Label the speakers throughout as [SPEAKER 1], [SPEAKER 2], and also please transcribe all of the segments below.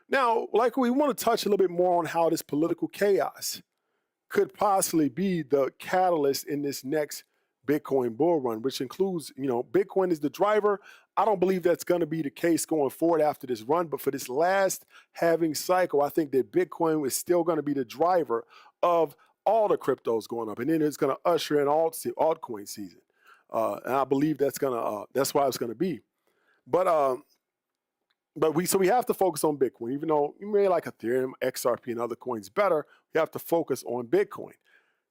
[SPEAKER 1] Now, like we want to touch a little bit more on how this political chaos could possibly be the catalyst in this next Bitcoin bull run, which includes, Bitcoin is the driver. I don't believe that's going to be the case going forward after this run, but for this last halving cycle, I think that Bitcoin is still going to be the driver of all the cryptos going up, and then it's going to usher in altcoin season, and I believe that's why it's going to be. But we have to focus on Bitcoin, even though you may like Ethereum, XRP, and other coins better. We have to focus on Bitcoin.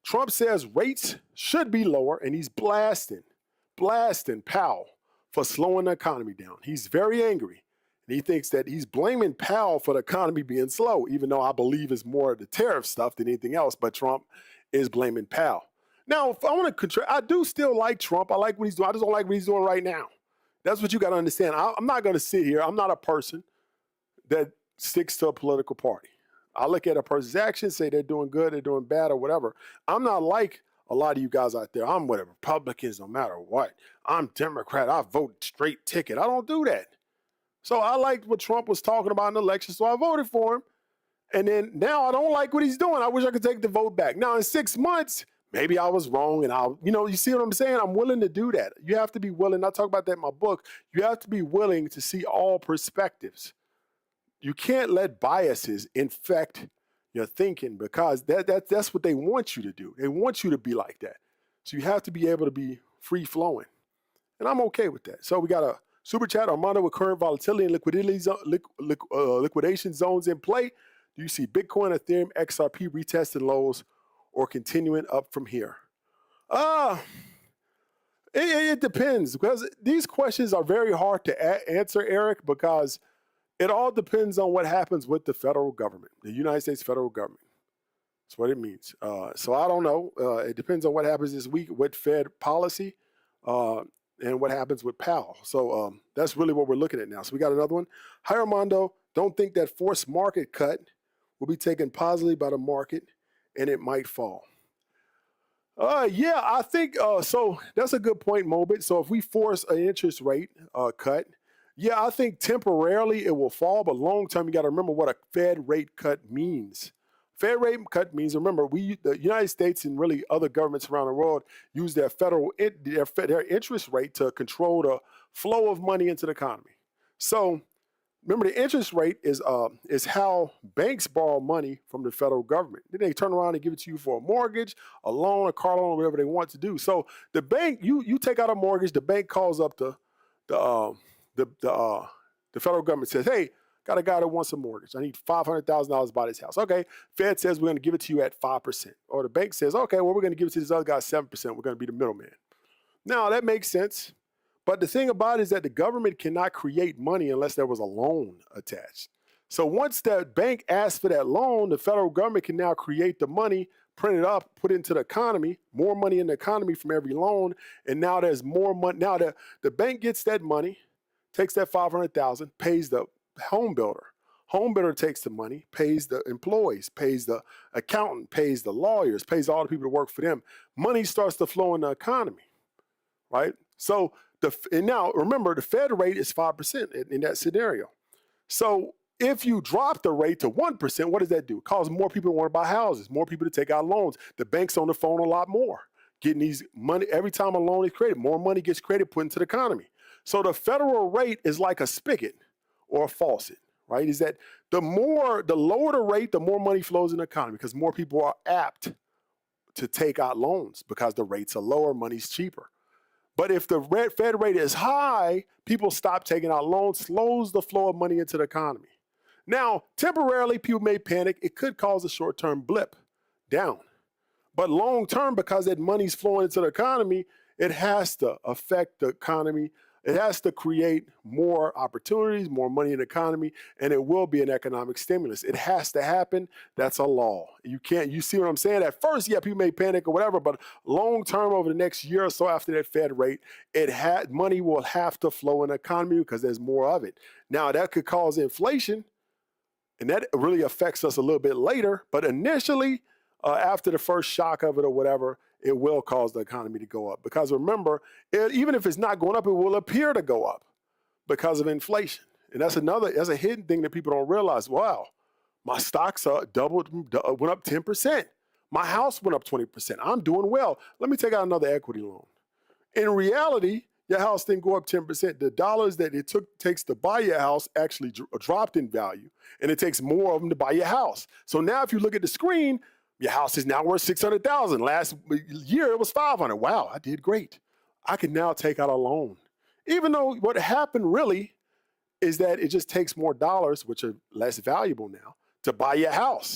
[SPEAKER 1] Trump says rates should be lower, and he's blasting Powell for slowing the economy down. He's very angry, and he thinks that he's blaming Powell for the economy being slow, even though I believe it's more of the tariff stuff than anything else, but Trump is blaming Powell. Now, if I want to I do still like Trump. I like what he's doing. I just don't like what he's doing right now. That's what you got to understand. I'm not going to sit here. I'm not a person that sticks to a political party. I look at a person's actions, say they're doing good, they're doing bad, or whatever. I'm not like a lot of you guys out there. I'm with Republicans no matter what. I'm Democrat. I vote straight ticket. I don't do that. So I liked what Trump was talking about in the election, so I voted for him. And then now I don't like what he's doing. I wish I could take the vote back. Now in 6 months, maybe I was wrong, and you see what I'm saying? I'm willing to do that. You have to be willing. I talk about that in my book. You have to be willing to see all perspectives. You can't let biases infect your thinking, because that's what they want you to do. They want you to be like that. So you have to be able to be free flowing. And I'm okay with that. So we got a super chat. Armando, with current volatility and liquidation zones in play, do you see Bitcoin, Ethereum, XRP retesting lows or continuing up from here? It depends, because these questions are very hard to answer, Eric, because it all depends on what happens with the federal government, the United States federal government. That's what it means. So I don't know. It depends on what happens this week with Fed policy and what happens with Powell. So that's really what we're looking at now. So we got another one. Hi, Armando. Don't think that forced market cut will be taken positively by the market and it might fall. Yeah, I think so. That's a good point, Mobit. So if we force an interest rate cut, yeah, I think temporarily it will fall, but long term, you got to remember what a Fed rate cut means. Fed rate cut means, remember, the United States and really other governments around the world use their their interest rate to control the flow of money into the economy. So remember, the interest rate is how banks borrow money from the federal government. Then they turn around and give it to you for a mortgage, a loan, a car loan, whatever they want to do. So the bank, you take out a mortgage, the bank calls up the federal government, says, hey, got a guy that wants a mortgage. I need $500,000 to buy this house. Okay, Fed says we're going to give it to you at 5%. Or the bank says, okay, well, we're going to give it to this other guy 7%. We're going to be the middleman. Now, that makes sense. But the thing about it is that the government cannot create money unless there was a loan attached. So once that bank asks for that loan, the federal government can now create the money, print it up, put it into the economy, more money in the economy from every loan. And now there's more money. Now the bank gets that money, takes that $500,000, pays the home builder. Home builder takes the money, pays the employees, pays the accountant, pays the lawyers, pays all the people that work for them. Money starts to flow in the economy, right? So and now remember, the Fed rate is 5% in that scenario. So if you drop the rate to 1%, what does that do? It causes more people to want to buy houses, more people to take out loans. The bank's on the phone a lot more, getting these money. Every time a loan is created, more money gets created, put into the economy. So the federal rate is like a spigot or a faucet, right? Is that the lower the rate, the more money flows in the economy, because more people are apt to take out loans because the rates are lower, money's cheaper. But if the Fed rate is high, people stop taking out loans, slows the flow of money into the economy. Now, temporarily, people may panic. It could cause a short-term blip down. But long-term, because that money's flowing into the economy, it has to affect the economy. It has to create more opportunities, more money in the economy, and it will be an economic stimulus. It has to happen. That's a law. You see what I'm saying? At first, yeah, people may panic or whatever, but long term, over the next year or so after that Fed rate, money will have to flow in the economy because there's more of it. Now, that could cause inflation, and that really affects us a little bit later, but initially, after the first shock of it or whatever, it will cause the economy to go up. Because remember, even if it's not going up, it will appear to go up because of inflation. And that's a hidden thing that people don't realize. Wow, my stocks went up 10%. My house went up 20%. I'm doing well. Let me take out another equity loan. In reality, your house didn't go up 10%. The dollars that it takes to buy your house actually dropped in value, and it takes more of them to buy your house. So now if you look at the screen, your house is now worth $600,000. Last year it was $500,000. Wow, I did great. I can now take out a loan. Even though what happened really is that it just takes more dollars, which are less valuable now, to buy your house.